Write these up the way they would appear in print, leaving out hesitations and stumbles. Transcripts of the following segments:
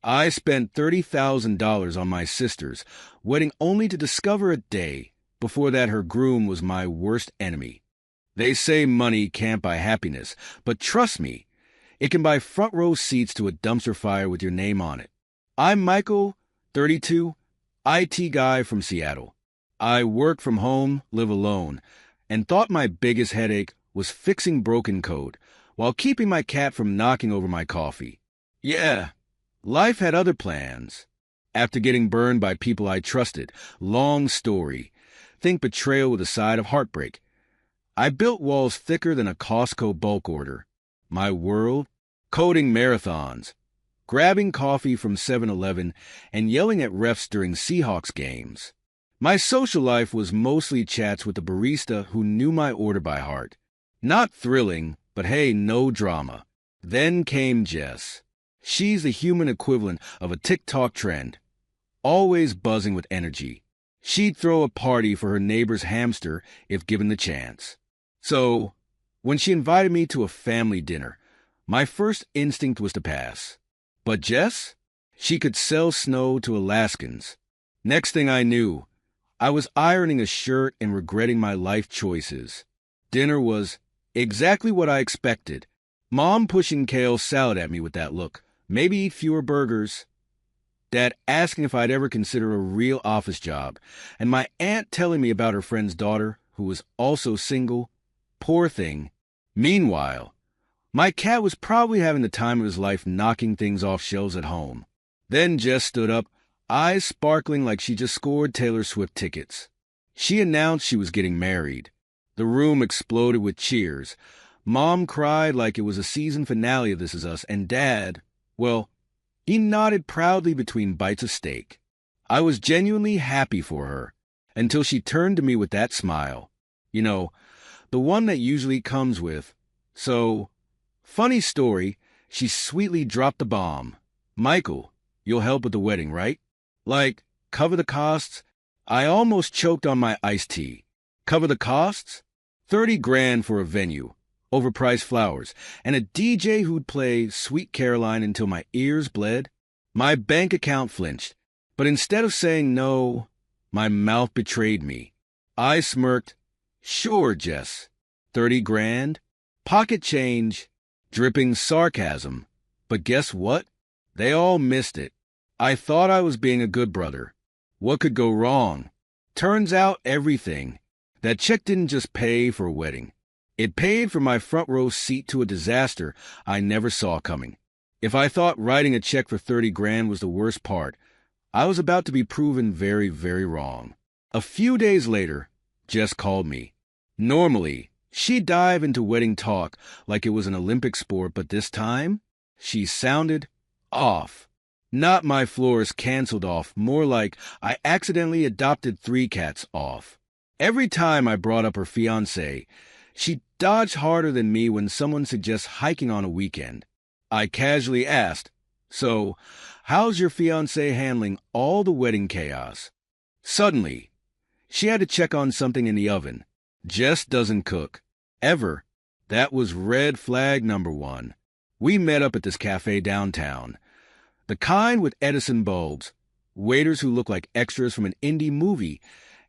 I spent $30,000 on my sister's wedding only to discover a day before that her groom was my worst enemy. They say money can't buy happiness, but trust me, it can buy front row seats to a dumpster fire with your name on it. I'm Michael, 32, IT guy from Seattle. I work from home, live alone, and thought my biggest headache was fixing broken code while keeping my cat from knocking over my coffee. Yeah, life had other plans. After getting burned by people I trusted, long story, think betrayal with a side of heartbreak, I built walls thicker than a Costco bulk order. My world? Coding marathons, grabbing coffee from 7-Eleven, and yelling at refs during Seahawks games. My social life was mostly chats with the barista who knew my order by heart. Not thrilling, but hey, no drama. Then came Jess. She's the human equivalent of a TikTok trend, always buzzing with energy. She'd throw a party for her neighbor's hamster if given the chance. So, when she invited me to a family dinner, my first instinct was to pass. But Jess? She could sell snow to Alaskans. Next thing I knew, I was ironing a shirt and regretting my life choices. Dinner was exactly what I expected. Mom pushing kale salad at me with that look. Maybe eat fewer burgers. Dad asking if I'd ever consider a real office job. And my aunt telling me about her friend's daughter, who was also single. Poor thing. Meanwhile, my cat was probably having the time of his life knocking things off shelves at home. Then Jess stood up, eyes sparkling like she just scored Taylor Swift tickets. She announced she was getting married. The room exploded with cheers. Mom cried like it was a season finale of This Is Us, and Dad, well, he nodded proudly between bites of steak. I was genuinely happy for her, until she turned to me with that smile. You know, the one that usually comes with, so, funny story, she sweetly dropped the bomb. Michael, you'll help with the wedding, right? Like, cover the costs? I almost choked on my iced tea. Cover the costs? 30 grand for a venue, overpriced flowers, and a DJ who'd play Sweet Caroline until my ears bled. My bank account flinched, but instead of saying no, my mouth betrayed me. I smirked. Sure, Jess. 30 grand? Pocket change. Dripping sarcasm. But guess what? They all missed it. I thought I was being a good brother. What could go wrong? Turns out everything. That check didn't just pay for a wedding. It paid for my front row seat to a disaster I never saw coming. If I thought writing a check for 30 grand was the worst part, I was about to be proven very, very wrong. A few days later, Jess called me. Normally, she'd dive into wedding talk like it was an Olympic sport, but this time, she sounded off. Not my florist canceled off, more like I accidentally adopted 3 cats off. Every time I brought up her fiancé, she dodged harder than me when someone suggests hiking on a weekend. I casually asked, so, how's your fiancé handling all the wedding chaos? Suddenly, she had to check on something in the oven. Jess doesn't cook. Ever. That was red flag number 1. We met up at this cafe downtown. The kind with Edison bulbs, waiters who look like extras from an indie movie,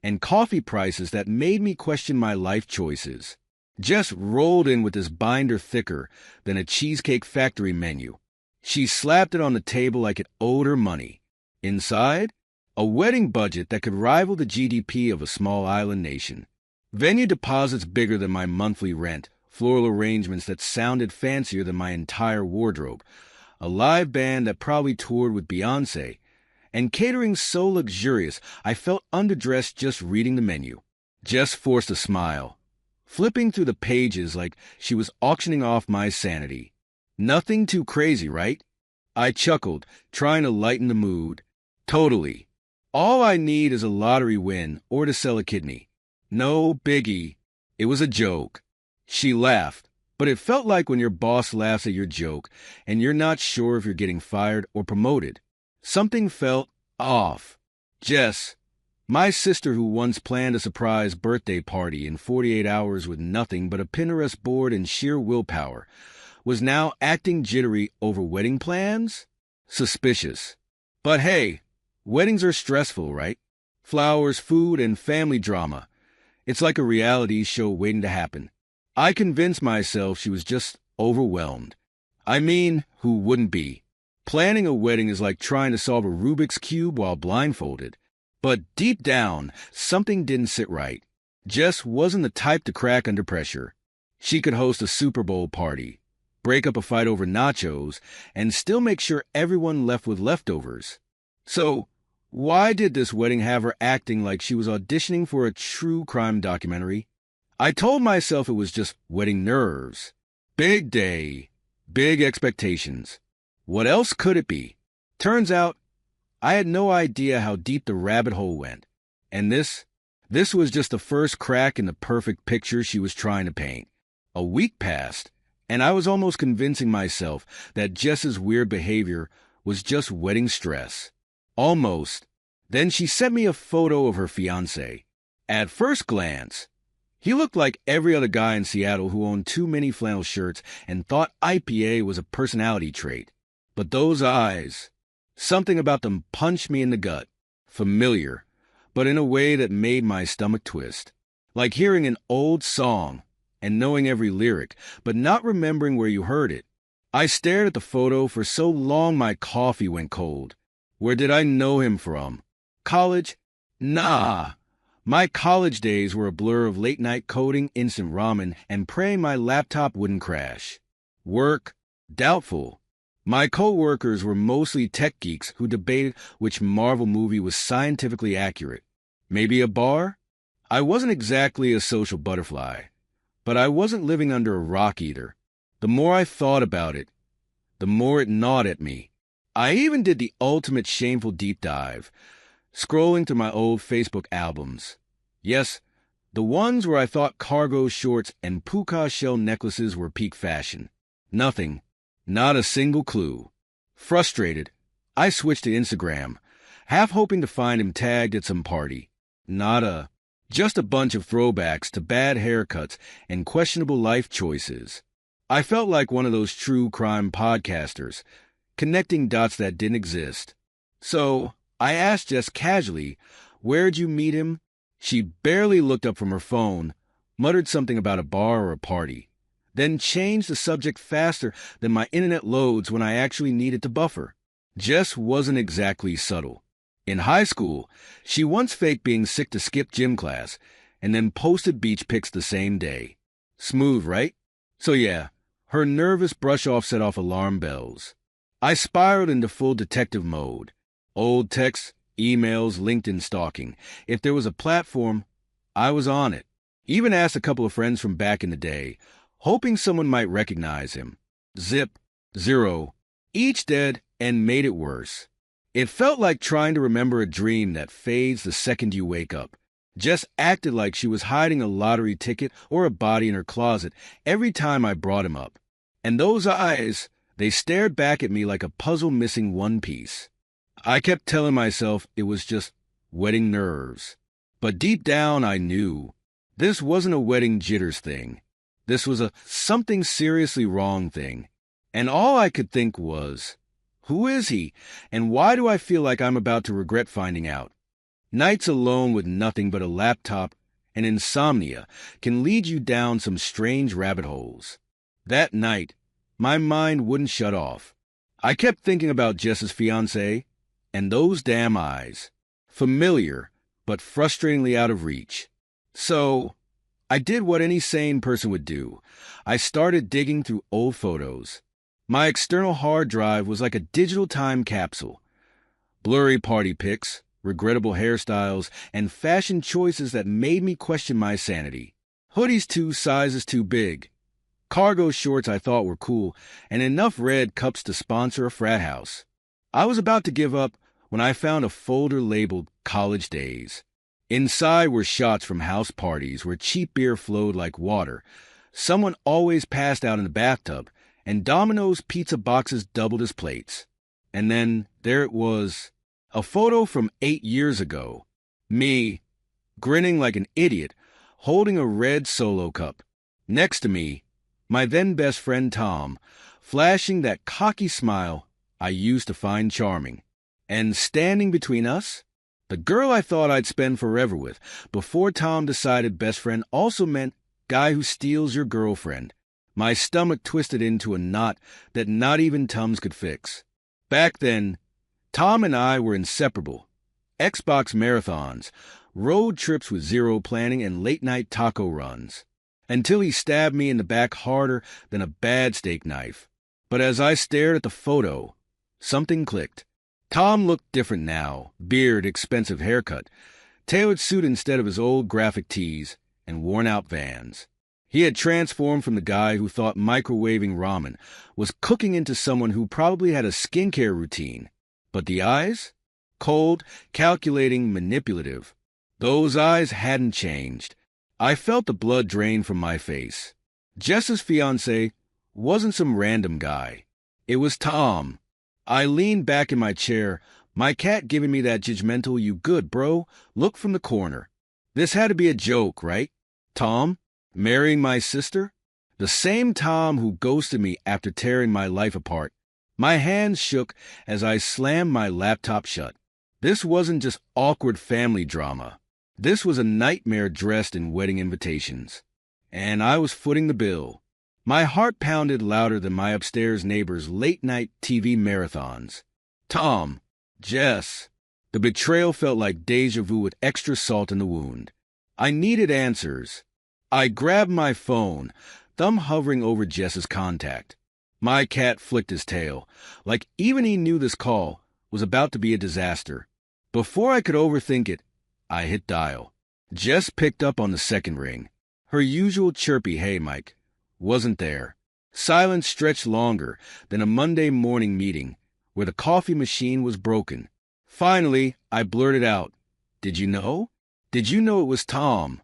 and coffee prices that made me question my life choices. Jess rolled in with this binder thicker than a Cheesecake Factory menu. She slapped it on the table like it owed her money. Inside, a wedding budget that could rival the GDP of a small island nation. Venue deposits bigger than my monthly rent, floral arrangements that sounded fancier than my entire wardrobe, a live band that probably toured with Beyoncé, and catering so luxurious I felt underdressed just reading the menu. Jess forced a smile, flipping through the pages like she was auctioning off my sanity. Nothing too crazy, right? I chuckled, trying to lighten the mood. Totally. All I need is a lottery win or to sell a kidney. No biggie. It was a joke. She laughed, but it felt like when your boss laughs at your joke and you're not sure if you're getting fired or promoted. Something felt off. Jess, my sister who once planned a surprise birthday party in 48 hours with nothing but a Pinterest board and sheer willpower, was now acting jittery over wedding plans? Suspicious. But hey, weddings are stressful, right? Flowers, food, and family drama. It's like a reality show waiting to happen. I convinced myself she was just overwhelmed. I mean, who wouldn't be? Planning a wedding is like trying to solve a Rubik's Cube while blindfolded. But deep down, something didn't sit right. Jess wasn't the type to crack under pressure. She could host a Super Bowl party, break up a fight over nachos, and still make sure everyone left with leftovers. So, why did this wedding have her acting like she was auditioning for a true crime documentary? I told myself it was just wedding nerves. Big day, big expectations. What else could it be? Turns out, I had no idea how deep the rabbit hole went. And this was just the first crack in the perfect picture she was trying to paint. A week passed, and I was almost convincing myself that Jess's weird behavior was just wedding stress. Almost. Then she sent me a photo of her fiancé. At first glance, he looked like every other guy in Seattle who owned too many flannel shirts and thought IPA was a personality trait. But those eyes, something about them punched me in the gut. Familiar, but in a way that made my stomach twist. Like hearing an old song and knowing every lyric, but not remembering where you heard it. I stared at the photo for so long my coffee went cold. Where did I know him from? College? Nah. My college days were a blur of late-night coding, instant ramen, and praying my laptop wouldn't crash. Work? Doubtful. My co-workers were mostly tech geeks who debated which Marvel movie was scientifically accurate. Maybe a bar? I wasn't exactly a social butterfly, but I wasn't living under a rock either. The more I thought about it, the more it gnawed at me. I even did the ultimate shameful deep dive, scrolling through my old Facebook albums. Yes, the ones where I thought cargo shorts and puka shell necklaces were peak fashion. Nothing. Not a single clue. Frustrated, I switched to Instagram, half hoping to find him tagged at some party. Nada. Just a bunch of throwbacks to bad haircuts and questionable life choices. I felt like one of those true crime podcasters, connecting dots that didn't exist. So, I asked Jess casually, "Where'd you meet him?" She barely looked up from her phone, muttered something about a bar or a party, then changed the subject faster than my internet loads when I actually needed to buffer. Jess wasn't exactly subtle. In high school, she once faked being sick to skip gym class, and then posted beach pics the same day. Smooth, right? So yeah, her nervous brush-off set off alarm bells. I spiraled into full detective mode. Old texts, emails, LinkedIn stalking. If there was a platform, I was on it. Even asked a couple of friends from back in the day, hoping someone might recognize him. Zip. Zero. Each dead, and made it worse. It felt like trying to remember a dream that fades the second you wake up. Jess acted like she was hiding a lottery ticket or a body in her closet every time I brought him up. And those eyes, they stared back at me like a puzzle missing one piece. I kept telling myself it was just wedding nerves. But deep down I knew this wasn't a wedding jitters thing. This was a something seriously wrong thing. And all I could think was, who is he? And why do I feel like I'm about to regret finding out? Nights alone with nothing but a laptop and insomnia can lead you down some strange rabbit holes. That night, my mind wouldn't shut off. I kept thinking about Jess's fiancé and those damn eyes. Familiar, but frustratingly out of reach. So, I did what any sane person would do. I started digging through old photos. My external hard drive was like a digital time capsule. Blurry party pics, regrettable hairstyles, and fashion choices that made me question my sanity. Hoodies 2 sizes too big. Cargo shorts I thought were cool, and enough red cups to sponsor a frat house. I was about to give up when I found a folder labeled College Days. Inside were shots from house parties where cheap beer flowed like water. Someone always passed out in the bathtub, and Domino's pizza boxes doubled as plates. And then there it was, a photo from 8 years ago. Me, grinning like an idiot, holding a red Solo cup. Next to me, my then best friend Tom, flashing that cocky smile I used to find charming. And standing between us, the girl I thought I'd spend forever with, before Tom decided best friend also meant guy who steals your girlfriend. My stomach twisted into a knot that not even Tums could fix. Back then, Tom and I were inseparable. Xbox marathons, road trips with zero planning, and late-night taco runs. Until he stabbed me in the back harder than a bad steak knife. But as I stared at the photo, something clicked. Tom looked different now, beard, expensive haircut, tailored suit instead of his old graphic tees, and worn-out Vans. He had transformed from the guy who thought microwaving ramen was cooking into someone who probably had a skincare routine. But the eyes? Cold, calculating, manipulative. Those eyes hadn't changed. I felt the blood drain from my face. Jess's fiancé wasn't some random guy. It was Tom. I leaned back in my chair, my cat giving me that judgmental "you good, bro" look from the corner. This had to be a joke, right? Tom? Marrying my sister? The same Tom who ghosted me after tearing my life apart. My hands shook as I slammed my laptop shut. This wasn't just awkward family drama. This was a nightmare dressed in wedding invitations. And I was footing the bill. My heart pounded louder than my upstairs neighbor's late-night TV marathons. Tom. Jess. The betrayal felt like déjà vu with extra salt in the wound. I needed answers. I grabbed my phone, thumb hovering over Jess's contact. My cat flicked his tail, like even he knew this call was about to be a disaster. Before I could overthink it, I hit dial. Jess picked up on the second ring. Her usual chirpy "Hey, Mike" wasn't there. Silence stretched longer than a Monday morning meeting where the coffee machine was broken. Finally, I blurted out, "Did you know? Did you know it was Tom?"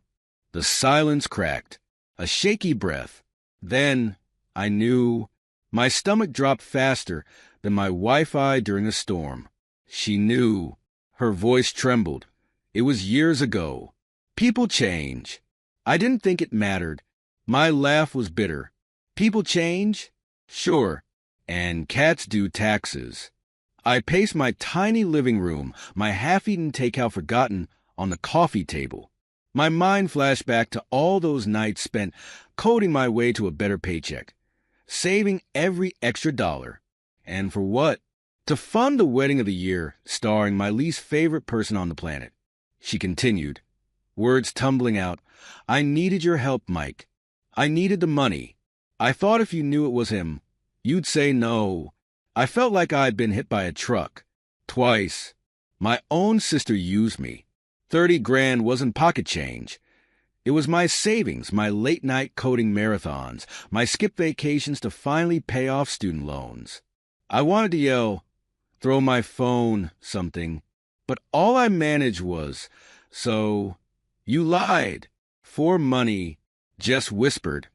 The silence cracked. A shaky breath. Then I knew. My stomach dropped faster than my Wi-Fi during a storm. She knew. Her voice trembled. It was years ago. People change. I didn't think it mattered. My laugh was bitter. People change? Sure. And cats do taxes. I paced my tiny living room, my half-eaten takeout forgotten on the coffee table. My mind flashed back to all those nights spent coding my way to a better paycheck, saving every extra dollar. And for what? To fund the wedding of the year, starring my least favorite person on the planet. She continued, words tumbling out. I needed your help, Mike. I needed the money. I thought if you knew it was him, you'd say no. I felt like I'd been hit by a truck. Twice. My own sister used me. 30 grand wasn't pocket change. It was my savings, my late-night coding marathons, my skip vacations to finally pay off student loans. I wanted to yell, throw my phone, something, but all I managed was, "So, you lied." For money, Jess whispered.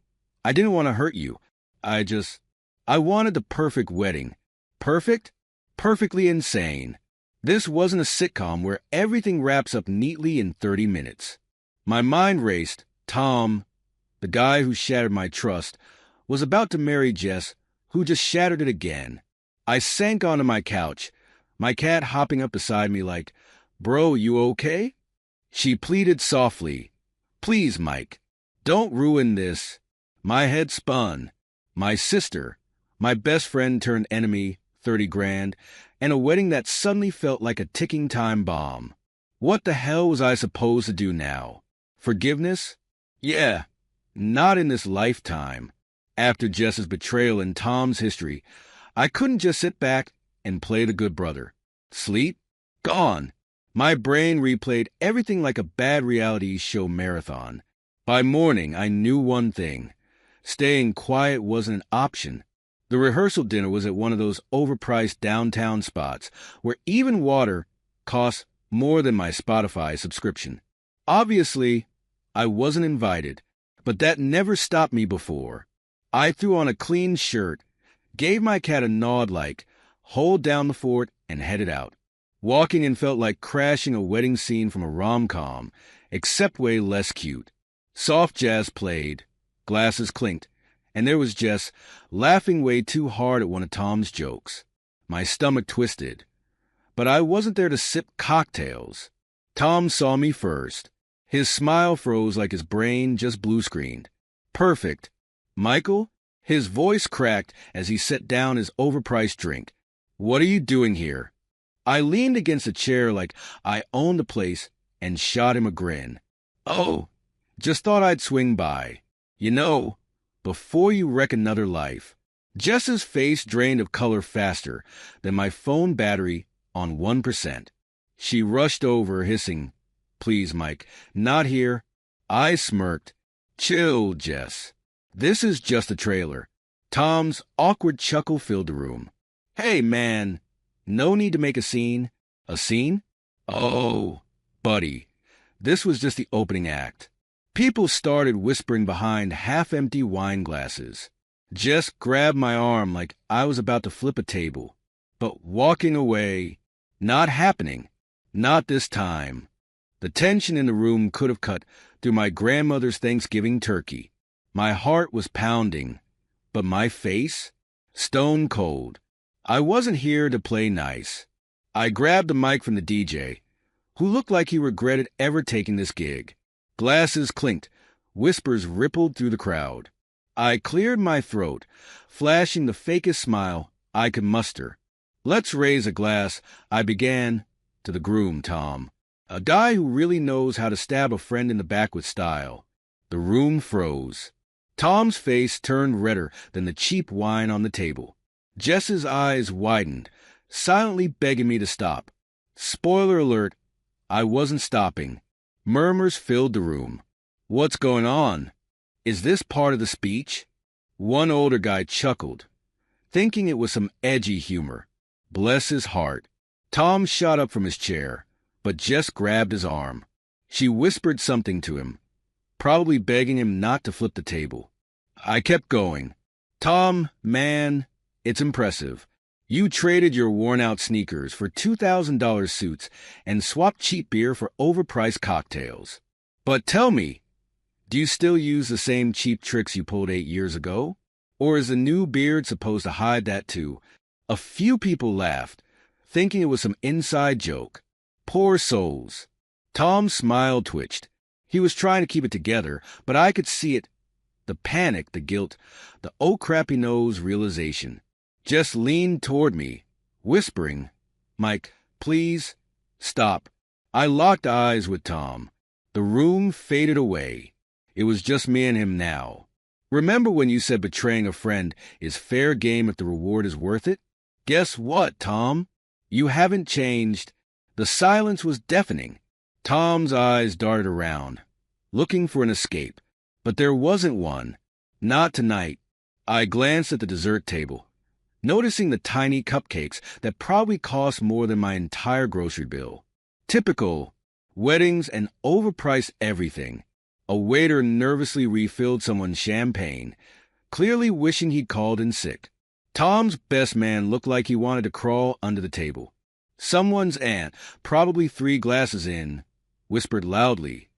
I didn't want to hurt you. I wanted the perfect wedding. Perfect? Perfectly insane. This wasn't a sitcom where everything wraps up neatly in 30 minutes. My mind raced. Tom, the guy who shattered my trust, was about to marry Jess, who just shattered it again. I sank onto my couch, my cat hopping up beside me like, "Bro, you okay?" She pleaded softly, "Please, Mike, don't ruin this." My head spun. My sister, my best friend turned enemy, 30 grand, and a wedding that suddenly felt like a ticking time bomb. What the hell was I supposed to do now? Forgiveness? Yeah, not in this lifetime. After Jess's betrayal and Tom's history, I couldn't just sit back and play the good brother. Sleep? Gone. My brain replayed everything like a bad reality show marathon. By morning, I knew one thing. Staying quiet wasn't an option. The rehearsal dinner was at one of those overpriced downtown spots where even water costs more than my Spotify subscription. Obviously, I wasn't invited, but that never stopped me before. I threw on a clean shirt, gave my cat a nod like, hold down the fort, and headed out. Walking in felt like crashing a wedding scene from a rom-com, except way less cute. Soft jazz played, glasses clinked, and there was Jess laughing way too hard at one of Tom's jokes. My stomach twisted. But I wasn't there to sip cocktails. Tom saw me first. His smile froze like his brain just blue-screened. Perfect. Michael? His voice cracked as he set down his overpriced drink. What are you doing here? I leaned against a chair like I owned the place and shot him a grin. Oh, just thought I'd swing by. You know, before you wreck another life. Jess's face drained of color faster than my phone battery on 1%. She rushed over, hissing, "Please, Mike, not here." I smirked. "Chill, Jess. This is just a trailer." Tom's awkward chuckle filled the room. "Hey, man, no need to make a scene." "A scene?" "Oh, buddy, this was just the opening act." People started whispering behind half-empty wine glasses. Jess grabbed my arm like I was about to flip a table. But walking away, not happening. Not this time. The tension in the room could have cut through my grandmother's Thanksgiving turkey. My heart was pounding, but my face? Stone cold. I wasn't here to play nice. I grabbed the mic from the DJ, who looked like he regretted ever taking this gig. Glasses clinked. Whispers rippled through the crowd. I cleared my throat, flashing the fakest smile I could muster. "Let's raise a glass," I began, "to the groom, Tom. A guy who really knows how to stab a friend in the back with style." The room froze. Tom's face turned redder than the cheap wine on the table. Jess's eyes widened, silently begging me to stop. Spoiler alert, I wasn't stopping. Murmurs filled the room. "What's going on? Is this part of the speech?" One older guy chuckled, thinking it was some edgy humor. Bless his heart. Tom shot up from his chair, but Jess grabbed his arm. She whispered something to him, probably begging him not to flip the table. I kept going. "Tom, man, it's impressive. You traded your worn-out sneakers for $2,000 suits and swapped cheap beer for overpriced cocktails. But tell me, do you still use the same cheap tricks you pulled 8 years ago? Or is the new beard supposed to hide that too?" A few people laughed, thinking it was some inside joke. Poor souls. Tom's smile twitched. He was trying to keep it together, but I could see it. The panic, the guilt, the oh crappy nose realization. Jess leaned toward me, whispering, "Mike, please, stop." I locked eyes with Tom. The room faded away. It was just me and him now. "Remember when you said betraying a friend is fair game if the reward is worth it? Guess what, Tom? You haven't changed." The silence was deafening. Tom's eyes darted around, looking for an escape. But there wasn't one. Not tonight. I glanced at the dessert table, noticing the tiny cupcakes that probably cost more than my entire grocery bill. Typical. Weddings and overpriced everything. A waiter nervously refilled someone's champagne, clearly wishing he'd called in sick. Tom's best man looked like he wanted to crawl under the table. Someone's aunt, probably 3 glasses in, whispered loudly,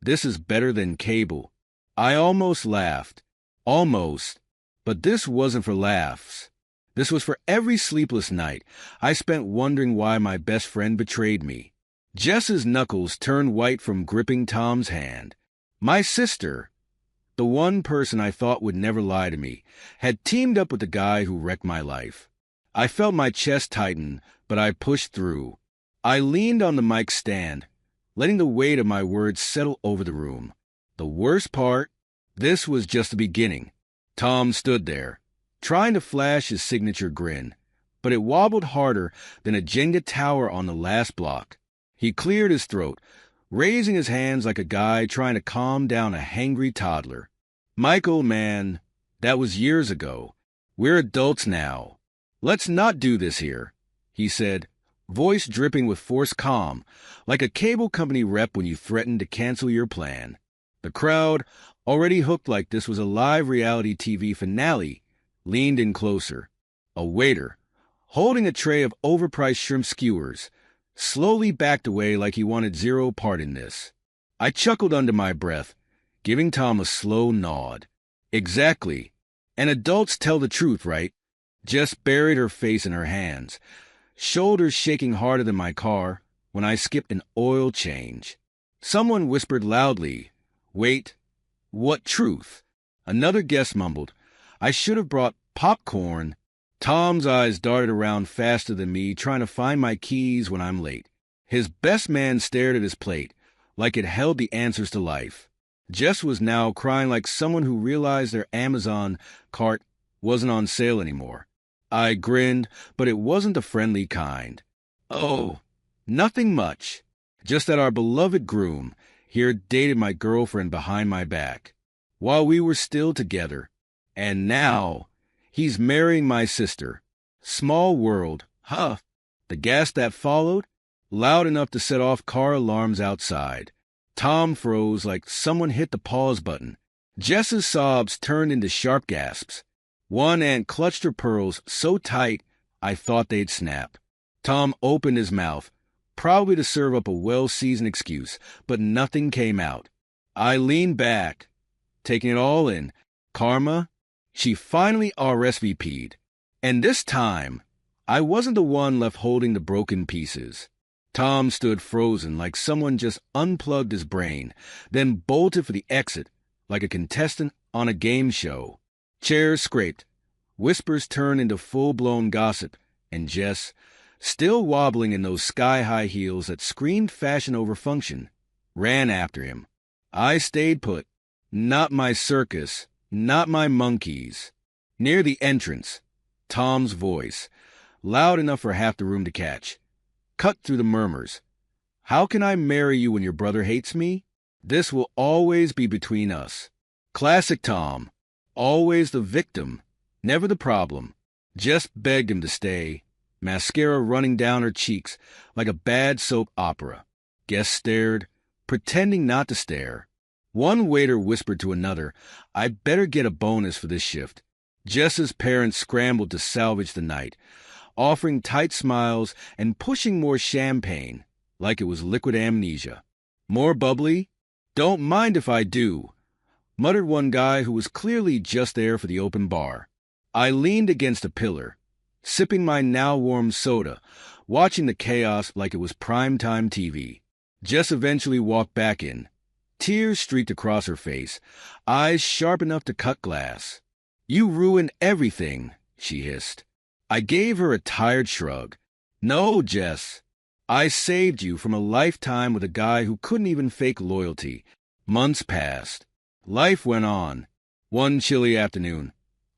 "This is better than cable." I almost laughed. Almost. But this wasn't for laughs. This was for every sleepless night I spent wondering why my best friend betrayed me. Jess's knuckles turned white from gripping Tom's hand. My sister, the one person I thought would never lie to me, had teamed up with the guy who wrecked my life. I felt my chest tighten, but I pushed through. I leaned on the mic stand, letting the weight of my words settle over the room. The worst part, this was just the beginning. Tom stood there, trying to flash his signature grin, but it wobbled harder than a Jenga tower on the last block. He cleared his throat, raising his hands like a guy trying to calm down a hangry toddler. "Michael, man, that was years ago. We're adults now. Let's not do this here," he said, voice dripping with forced calm, like a cable company rep when you threaten to cancel your plan. The crowd, already hooked like this was a live reality TV finale, leaned in closer. A waiter, holding a tray of overpriced shrimp skewers, slowly backed away like he wanted zero part in this. I chuckled under my breath, giving Tom a slow nod. "Exactly. And adults tell the truth, right? Jess buried her face in her hands, shoulders shaking harder than my car when I skipped an oil change. Someone whispered loudly, "Wait, what truth?" Another guest mumbled, "I should have brought popcorn." Tom's eyes darted around faster than me, trying to find my keys when I'm late. His best man stared at his plate, like it held the answers to life. Jess was now crying like someone who realized their Amazon cart wasn't on sale anymore. I grinned, but it wasn't the friendly kind. "Oh, nothing much. Just that our beloved Groom here dated my girlfriend behind my back, while we were still together. And now he's marrying my sister. Small world, huh?" The gasp that followed, loud enough to set off car alarms outside. Tom froze like someone hit the pause button. Jess's sobs turned into sharp gasps. One aunt clutched her pearls so tight I thought they'd snap. Tom opened his mouth, probably to serve up a well-seasoned excuse, but nothing came out. I leaned back, taking it all in. Karma? She finally RSVP'd. And this time, I wasn't the one left holding the broken pieces. Tom stood frozen like someone just unplugged his brain, then bolted for the exit like a contestant on a game show. Chairs scraped, whispers turned into full-blown gossip, and Jess, still wobbling in those sky-high heels that screamed fashion over function, ran after him. I stayed put. Not my circus, not my monkeys. Near the entrance, Tom's voice, loud enough for half the room to catch, cut through the murmurs. "How can I marry you when your brother hates me? This will always be between us." Classic Tom. Always the victim, never the problem. Jess begged him to stay, mascara running down her cheeks like a bad soap opera. Guests stared, pretending not to stare. One waiter whispered to another, "I'd better get a bonus for this shift." Jess's parents scrambled to salvage the night, offering tight smiles and pushing more champagne, like it was liquid amnesia. "More bubbly? Don't mind if I do," muttered one guy who was clearly just there for the open bar. I leaned against a pillar, sipping my now-warm soda, watching the chaos like it was primetime TV. Jess eventually walked back in. Tears streaked across her face, eyes sharp enough to cut glass. "You ruined everything," she hissed. I gave her a tired shrug. "No, Jess. I saved you from a lifetime with a guy who couldn't even fake loyalty." Months passed. Life went on. One chilly afternoon,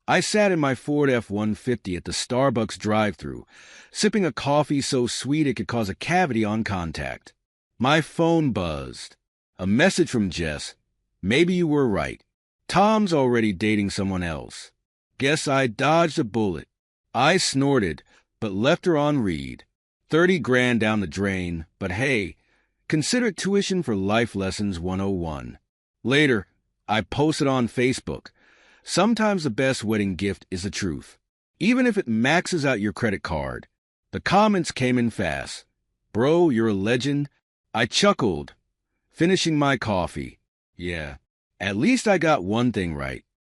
I sat in my Ford F-150 at the Starbucks drive-thru, sipping a coffee so sweet it could cause a cavity on contact. My phone buzzed. A message from Jess. "Maybe you were right. Tom's already dating someone else." Guess I dodged a bullet. I snorted, but left her on read. 30 grand down the drain, but hey, consider it tuition for Life Lessons 101. Later, I posted on Facebook. Sometimes the best wedding gift is the truth, even if it maxes out your credit card. The comments came in fast. "Bro, you're a legend." I chuckled, finishing my coffee. Yeah, at least I got one thing right.